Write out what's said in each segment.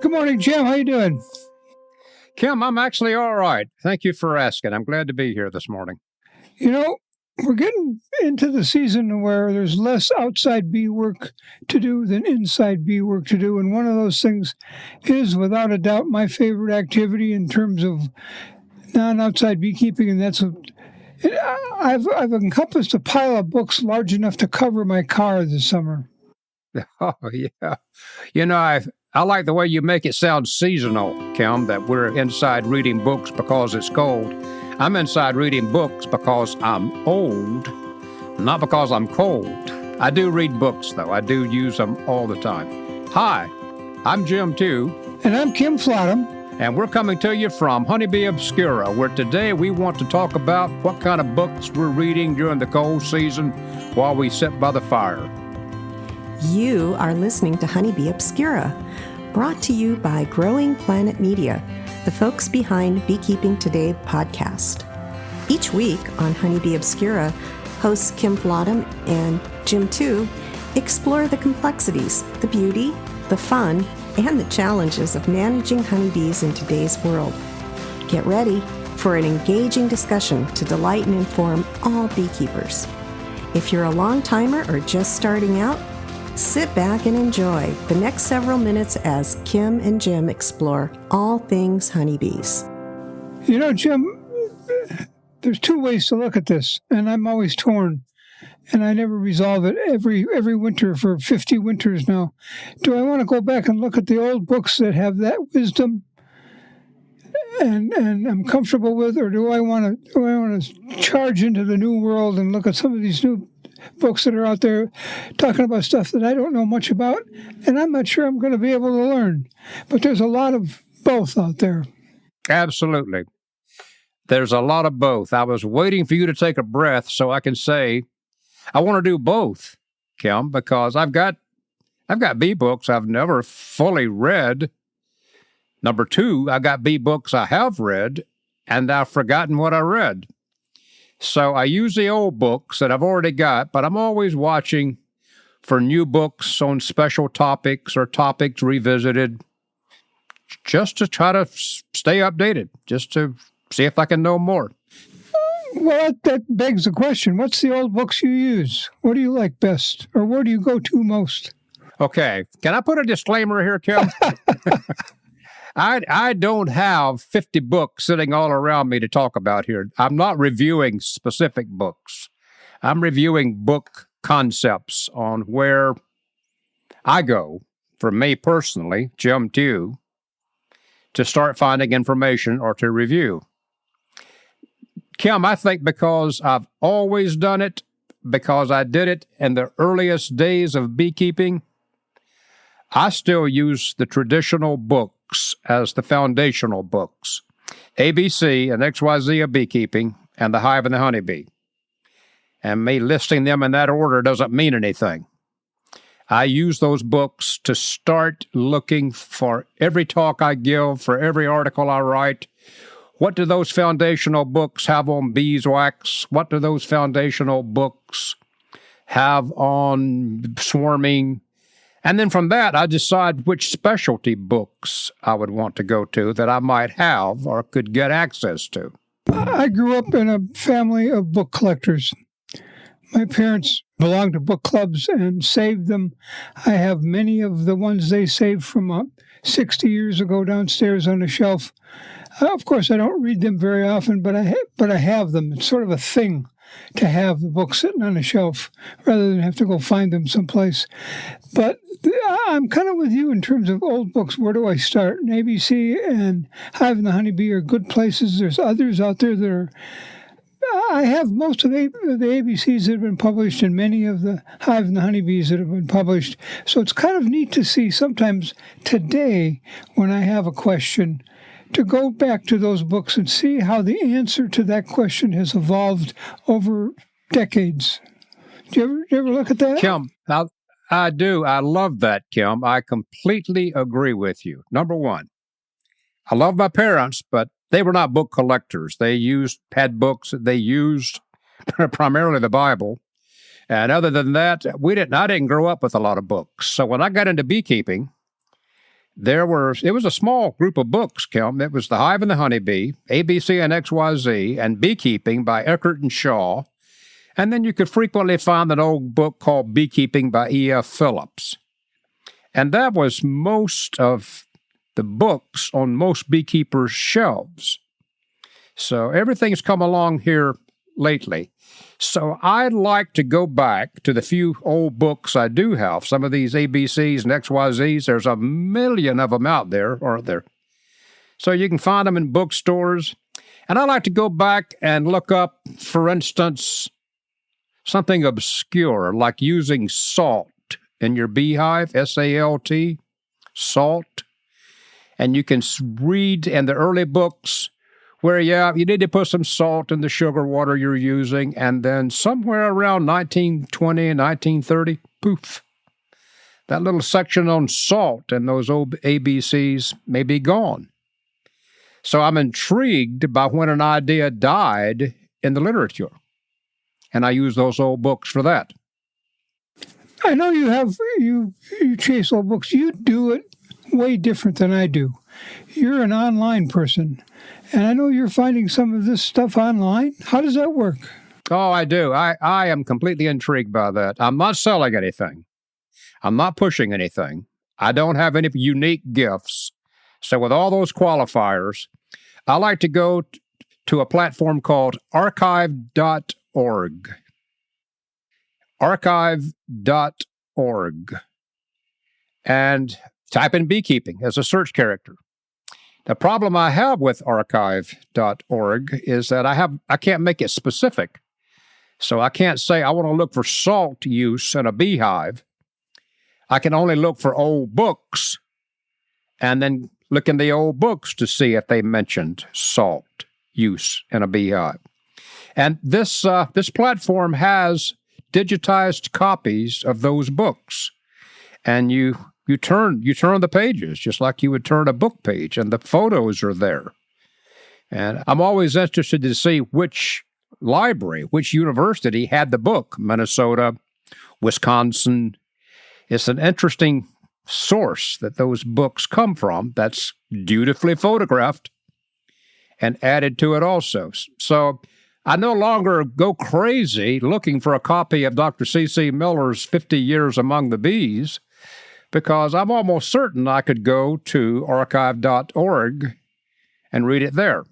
Good morning, Jim. How you doing? Kim, I'm actually all right. Thank you for asking. I'm glad to be here this morning. You know, we're getting into the season where there's less outside bee work to do than inside bee work to do. And one of those things is, without a doubt, my favorite activity in terms of non-outside beekeeping. And that's I've encompassed a pile of books large enough to cover my car this summer. Oh, yeah. You know, I like the way you make it sound seasonal, Kim, that we're inside reading books because it's cold. I'm inside reading books because I'm old, not because I'm cold. I do read books, though. I do use them all the time. Hi, I'm Jim, too. And I'm Kim Flottam. And we're coming to you from Honeybee Obscura, where today we want to talk about what kind of books we're reading during the cold season while we sit by the fire. You are listening to Honeybee Obscura, brought to you by Growing Planet Media, the folks behind Beekeeping Today podcast. Each week on Honeybee Obscura, hosts Kim Flottam and Jim too explore the complexities, the beauty, the fun, and the challenges of managing honeybees in today's world. Get ready for an engaging discussion to delight and inform all beekeepers. If you're a long-timer or just starting out, sit back and enjoy the next several minutes as Kim and Jim explore all things honeybees. You know, Jim, there's two ways to look at this, and I'm always torn, and I never resolve it every winter for 50 winters now. Do I want to go back and look at the old books that have that wisdom and I'm comfortable with, or do I want to charge into the new world and look at some of these new books that are out there talking about stuff that I don't know much about, and I'm not sure I'm going to be able to learn. But there's a lot of both out there. Absolutely. There's a lot of both. I was waiting for you to take a breath so I can say I want to do both, Kim, because I've got bee books I've never fully read. Number two, I got bee books I have read, and I've forgotten what I read. So I use the old books that I've already got, but I'm always watching for new books on special topics or topics revisited, just to try to stay updated, just to see if I can know more. Well, that begs the question. What's the old books you use? What do you like best? Or where do you go to most? Okay. Can I put a disclaimer here, Kim? I don't have 50 books sitting all around me to talk about here. I'm not reviewing specific books. I'm reviewing book concepts on where I go, for me personally, Jim too, to start finding information or to review. Kim, I think because I've always done it, because I did it in the earliest days of beekeeping, I still use the traditional books as the foundational books, ABC and XYZ of beekeeping, and the hive and the honeybee. And me listing them in that order doesn't mean anything. I use those books to start looking for every talk I give, for every article I write. What do those foundational books have on beeswax? What do those foundational books have on swarming? And then from that, I decide which specialty books I would want to go to that I might have or could get access to. I grew up in a family of book collectors. My parents belonged to book clubs and saved them. I have many of the ones they saved from 60 years ago downstairs on the shelf. Of course, I don't read them very often, but I have them. It's sort of a thing to have the book sitting on a shelf rather than have to go find them someplace. But I'm kind of with you in terms of old books. Where do I start? And ABC and Hive and the Honeybee are good places. There's others out there that are... I have most of the ABCs that have been published and many of the Hive and the Honeybees that have been published. So it's kind of neat to see sometimes today when I have a question to go back to those books and see how the answer to that question has evolved over decades. Do you ever look at that? Kim, I do. I love that, Kim. I completely agree with you. Number one, I love my parents, but they were not book collectors. They had books. They used primarily the Bible. And other than that, I didn't grow up with a lot of books. So when I got into beekeeping, it was a small group of books, Kim. It was The Hive and the Honeybee, ABC and XYZ, and Beekeeping by Eckert and Shaw. And then you could frequently find an old book called Beekeeping by E.F. Phillips. And that was most of the books on most beekeepers' shelves. So everything's come along here lately. So I'd like to go back to the few old books I do have. Some of these ABCs and XYZs, there's a million of them out there, aren't there? So you can find them in bookstores. And I like to go back and look up, for instance, something obscure, like using salt in your beehive, S-A-L-T, salt. And you can read in the early books where, you need to put some salt in the sugar water you're using, and then somewhere around 1920 and 1930, poof, that little section on salt in those old ABCs may be gone. So I'm intrigued by when an idea died in the literature, and I use those old books for that. I know you chase old books. You do it way different than I do. You're an online person, and I know you're finding some of this stuff online. How does that work? Oh, I do. I am completely intrigued by that. I'm not selling anything. I'm not pushing anything. I don't have any unique gifts. So with all those qualifiers, I like to go to a platform called archive.org. Archive.org. And type in beekeeping as a search character. The problem I have with archive.org is that I can't make it specific. So I can't say I want to look for salt use in a beehive. I can only look for old books and then look in the old books to see if they mentioned salt use in a beehive. And this platform has digitized copies of those books. And you turn the pages just like you would turn a book page, and the photos are there. And I'm always interested to see which library, which university had the book. Minnesota, Wisconsin. It's an interesting source that those books come from that's dutifully photographed and added to it also. So I no longer go crazy looking for a copy of Dr. C.C. Miller's 50 Years Among the Bees, because I'm almost certain I could go to archive.org and read it there.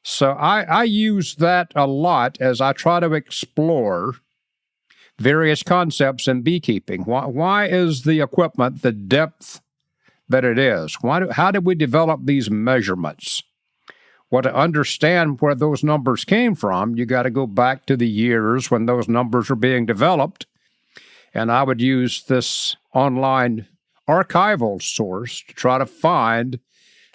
So I use that a lot as I try to explore various concepts in beekeeping. Why is the equipment the depth that it is? How did we develop these measurements? Well, to understand where those numbers came from, you got to go back to the years when those numbers were being developed. And I would use this online archival source to try to find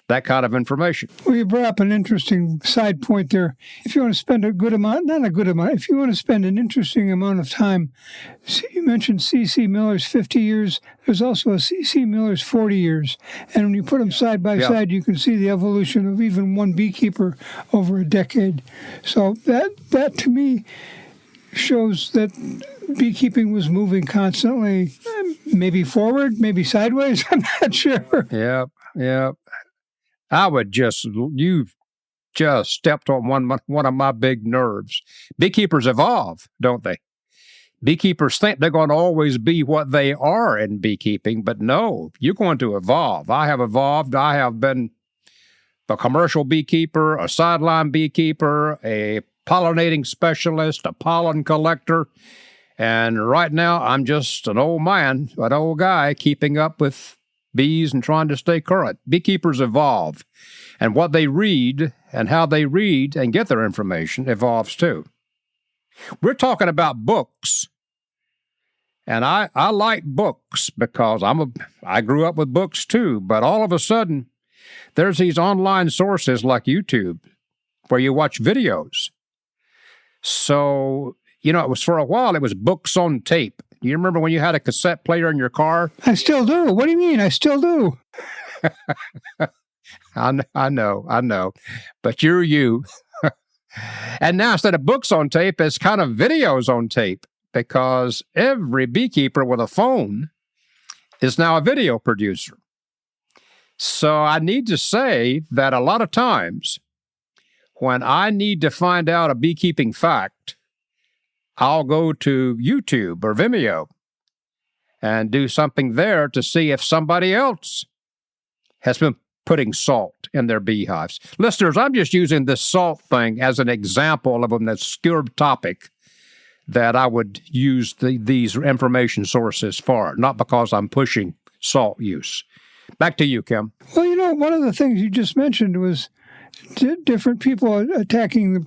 that kind of information. Well, you brought up an interesting side point there. If you want to spend if you want to spend an interesting amount of time, you mentioned C.C. Miller's 50 years. There's also a C.C. Miller's 40 years. And when you put them side by side, you can see the evolution of even one beekeeper over a decade. So that to me shows that beekeeping was moving constantly, maybe forward, maybe sideways. I'm not sure. Yeah. You just stepped on one of my big nerves. Beekeepers evolve, don't they? Beekeepers think they're going to always be what they are in beekeeping, but no, you're going to evolve. I have evolved. I have been a commercial beekeeper, a sideline beekeeper, a pollinating specialist, a pollen collector, and right now I'm just an old guy keeping up with bees and trying to stay current. Beekeepers evolve, and what they read and how they read and get their information evolves too. We're talking about books, and I like books because I grew up with books too, but all of a sudden there's these online sources like YouTube where you watch videos. So, it was for a while, it was books on tape. You remember when you had a cassette player in your car? I still do. What do you mean? I still do. I know. But you're you. And now instead of books on tape, it's kind of videos on tape, because every beekeeper with a phone is now a video producer. So I need to say that a lot of times when I need to find out a beekeeping fact, I'll go to YouTube or Vimeo and do something there to see if somebody else has been putting salt in their beehives. Listeners, I'm just using this salt thing as an example of an obscure topic that I would use these information sources for, not because I'm pushing salt use. Back to you, Kim. Well, one of the things you just mentioned was different people attacking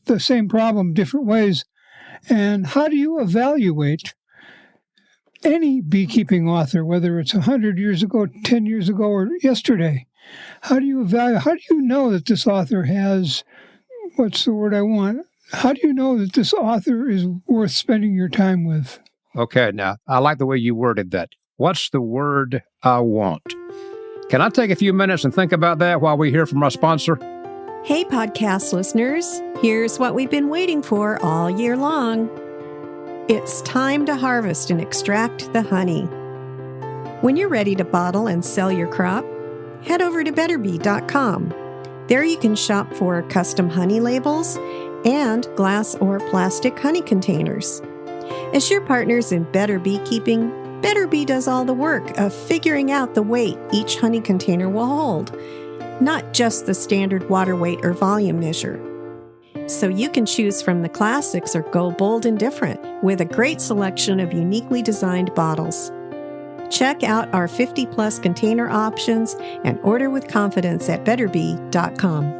the same problem different ways. And how do you evaluate any beekeeping author, whether it's 100 years ago, 10 years ago, or yesterday? How do you know that this author has, what's the word I want? How do you know that this author is worth spending your time with? Okay, now, I like the way you worded that. What's the word I want? Can I take a few minutes and think about that while we hear from our sponsor? Hey, podcast listeners. Here's what we've been waiting for all year long. It's time to harvest and extract the honey. When you're ready to bottle and sell your crop, head over to betterbee.com. There you can shop for custom honey labels and glass or plastic honey containers. As your partners in better beekeeping, Better Bee does all the work of figuring out the weight each honey container will hold, not just the standard water weight or volume measure. So you can choose from the classics or go bold and different with a great selection of uniquely designed bottles. Check out our 50-plus container options and order with confidence at betterbee.com.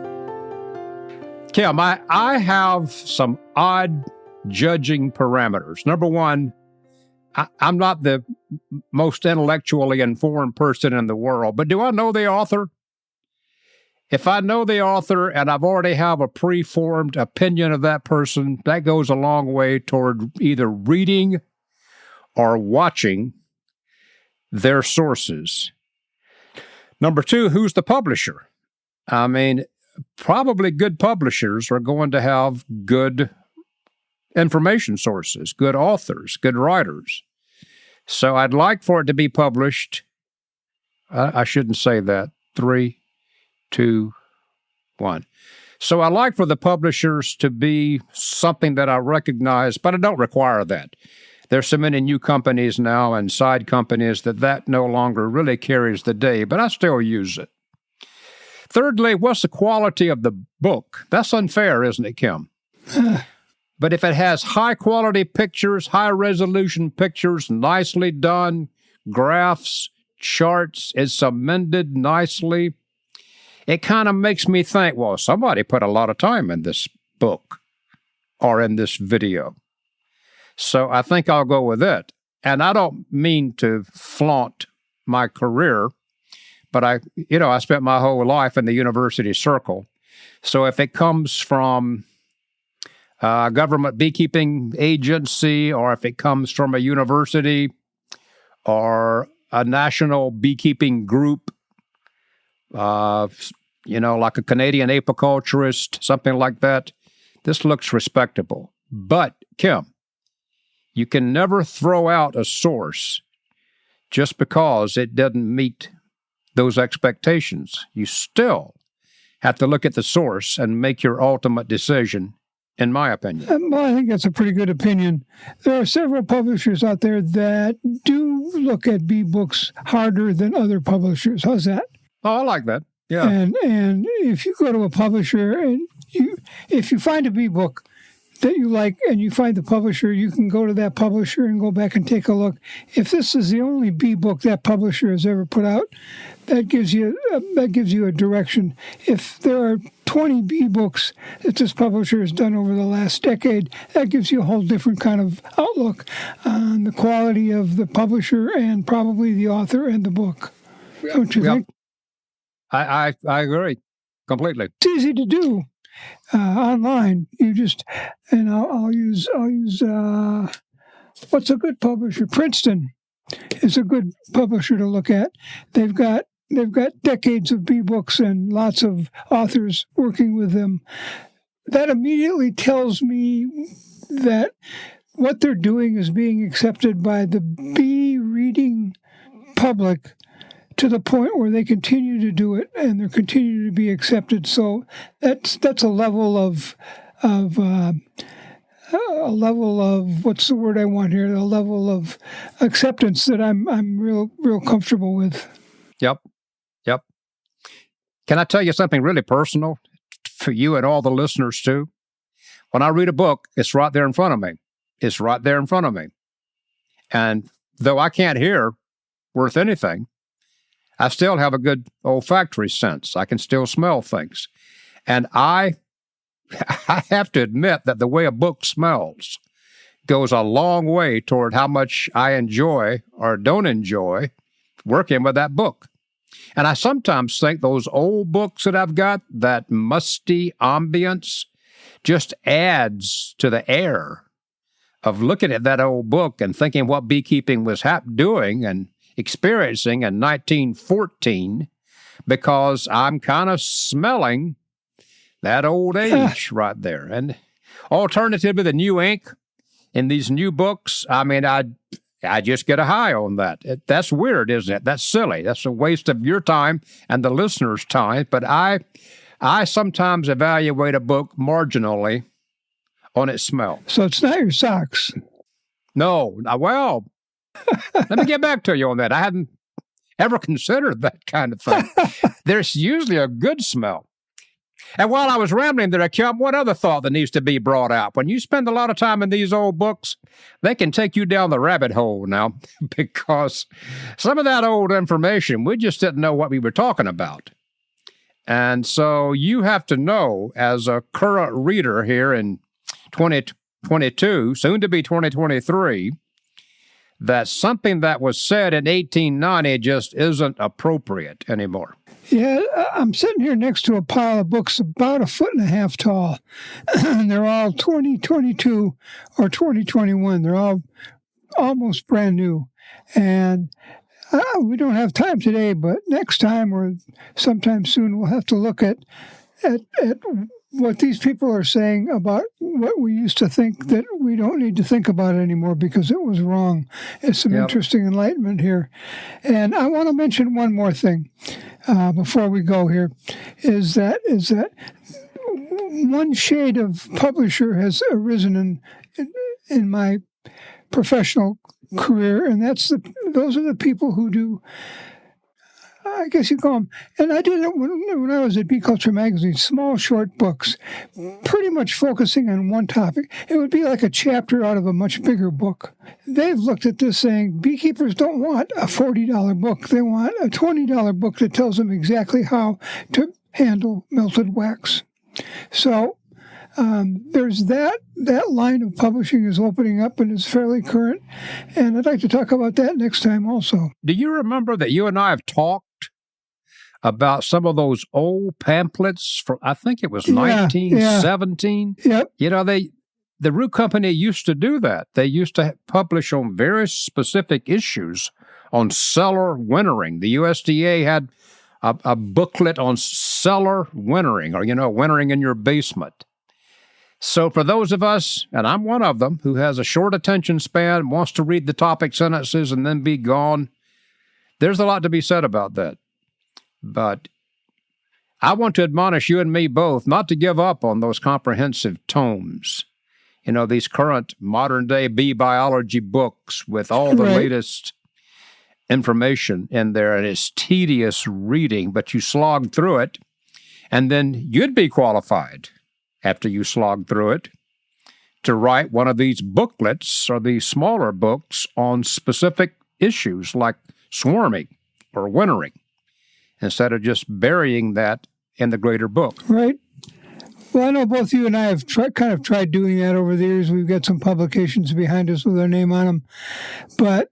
Kim, I have some odd judging parameters. Number one, I'm not the most intellectually informed person in the world, but do I know the author? If I know the author and I've already have a preformed opinion of that person, that goes a long way toward either reading or watching their sources. Number two, who's the publisher? I mean, probably good publishers are going to have good information sources, good authors, good writers. So I'd like for it to be published. I shouldn't say that. 3, 2, 1. So I like for the publishers to be something that I recognize, but I don't require that. There's so many new companies now and side companies that no longer really carries the day, but I still use it. Thirdly, what's the quality of the book? That's unfair, isn't it, Kim? But if it has high-quality pictures, high-resolution pictures, nicely done, graphs, charts, it's amended nicely, it kind of makes me think, well, somebody put a lot of time in this book or in this video. So I think I'll go with it. And I don't mean to flaunt my career, but I spent my whole life in the university circle. So if it comes from a government beekeeping agency, or if it comes from a university or a national beekeeping group, like a Canadian apiculturist, something like that, this looks respectable. But, Kim, you can never throw out a source just because it doesn't meet those expectations. You still have to look at the source and make your ultimate decision, in my opinion. Well, I think that's a pretty good opinion. There are several publishers out there that do look at bee books harder than other publishers. How's that? Oh, I like that. Yeah. And if you go to a publisher and if you find a bee book that you like and you find the publisher, you can go to that publisher and go back and take a look. If this is the only bee book that publisher has ever put out, that gives you a direction. If there are 20 bee books that this publisher has done over the last decade, that gives you a whole different kind of outlook on the quality of the publisher and probably the author and the book. Don't you think? I agree completely. It's easy to do. Online, I'll use what's a good publisher? Princeton is a good publisher to look at. They've got decades of bee books and lots of authors working with them. That immediately tells me that what they're doing is being accepted by the bee reading public to the point where they continue to do it and they continue to be accepted. So that's a level of what's the word I want here? A level of acceptance that I'm real comfortable with. Yep. Can I tell you something really personal for you and all the listeners too? When I read a book, it's right there in front of me. And though I can't hear worth anything, I still have a good olfactory sense. I can still smell things. And I have to admit that the way a book smells goes a long way toward how much I enjoy or don't enjoy working with that book. And I sometimes think those old books that I've got, that musty ambience, just adds to the air of looking at that old book and thinking what beekeeping was doing and experiencing in 1914, because I'm kind of smelling that old age right there. And alternatively, the new ink in these new books, I mean, I just get a high on that. That's weird, isn't it? That's silly. That's a waste of your time and the listener's time. But I sometimes evaluate a book marginally on its smell. So it's not your socks. No. Well, let me get back to you on that. I hadn't ever considered that kind of thing. There's usually a good smell. And while I was rambling there, came one other thought that needs to be brought out. When you spend a lot of time in these old books, they can take you down the rabbit hole now, because some of that old information, we just didn't know what we were talking about. And so you have to know, as a current reader here in 2022, soon to be 2023, that something that was said in 1890 just isn't appropriate anymore. Yeah, I'm sitting here next to a pile of books about 1.5 feet tall, and they're all 2022 or 2021. They're all almost brand new. And we don't have time today, but next time or sometime soon, we'll have to look at what these people are saying about what we used to think that we don't need to think about anymore because it was wrong. It's some interesting enlightenment here. And I want to mention one more thing before we go here, is that one shade of publisher has arisen in my professional career, and those are the people who do, I guess you call them, and I did it when I was at Bee Culture Magazine, small, short books, pretty much focusing on one topic. It would be like a chapter out of a much bigger book. They've looked at this saying, beekeepers don't want a $40 book. They want a $20 book that tells them exactly how to handle melted wax. So there's that line of publishing is opening up, and it's fairly current. And I'd like to talk about that next time also. Do you remember that you and I have talked about some of those old pamphlets from, I think it was 1917? Yep. You know, the Root Company used to do that. They used to publish on very specific issues on cellar wintering. The USDA had a booklet on cellar wintering, or, wintering in your basement. So for those of us, and I'm one of them, who has a short attention span, wants to read the topic sentences and then be gone, there's a lot to be said about that. But I want to admonish you and me both not to give up on those comprehensive tomes. These current modern-day bee biology books with all the latest information in there, and it's tedious reading, but you slog through it, and then you'd be qualified, after you slog through it, to write one of these booklets or these smaller books on specific issues like swarming or wintering, instead of just burying that in the greater book. Right. Well, I know both you and I have kind of tried doing that over the years. We've got some publications behind us with our name on them, but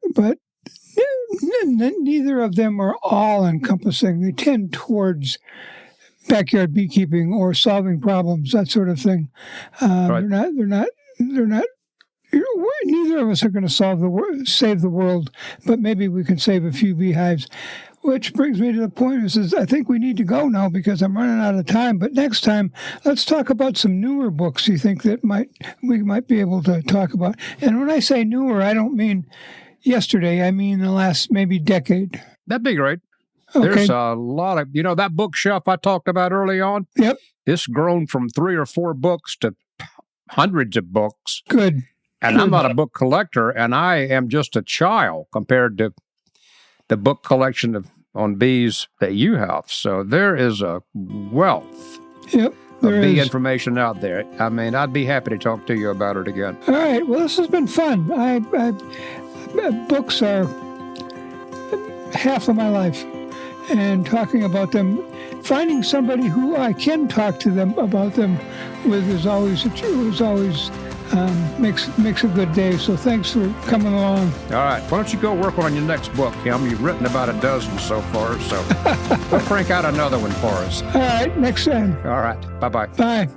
neither of them are all-encompassing. They tend towards backyard beekeeping or solving problems, that sort of thing. Right. They're not. Neither of us are going to save the world, but maybe we can save a few beehives. Which brings me to the point is I think we need to go now because I'm running out of time. But next time, let's talk about some newer books you think that we might be able to talk about. And when I say newer, I don't mean yesterday. I mean the last maybe decade. That'd be great. There's a lot of, that bookshelf I talked about early on? Yep. It's grown from 3 or 4 books to hundreds of books. Good. And I'm not a book collector, and I am just a child compared to the book collection on bees that you have. So there is a wealth Yep. of bee information out there. I mean, I'd be happy to talk to you about it again. All right. Well, this has been fun. Books are half of my life, and talking about them, finding somebody who I can talk to them about them with is always makes a good day. So thanks for coming along. All right. Why don't you go work on your next book, Kim? You've written about a dozen so far, so we'll crank out another one for us. All right. Next time. All right. Bye-bye. Bye.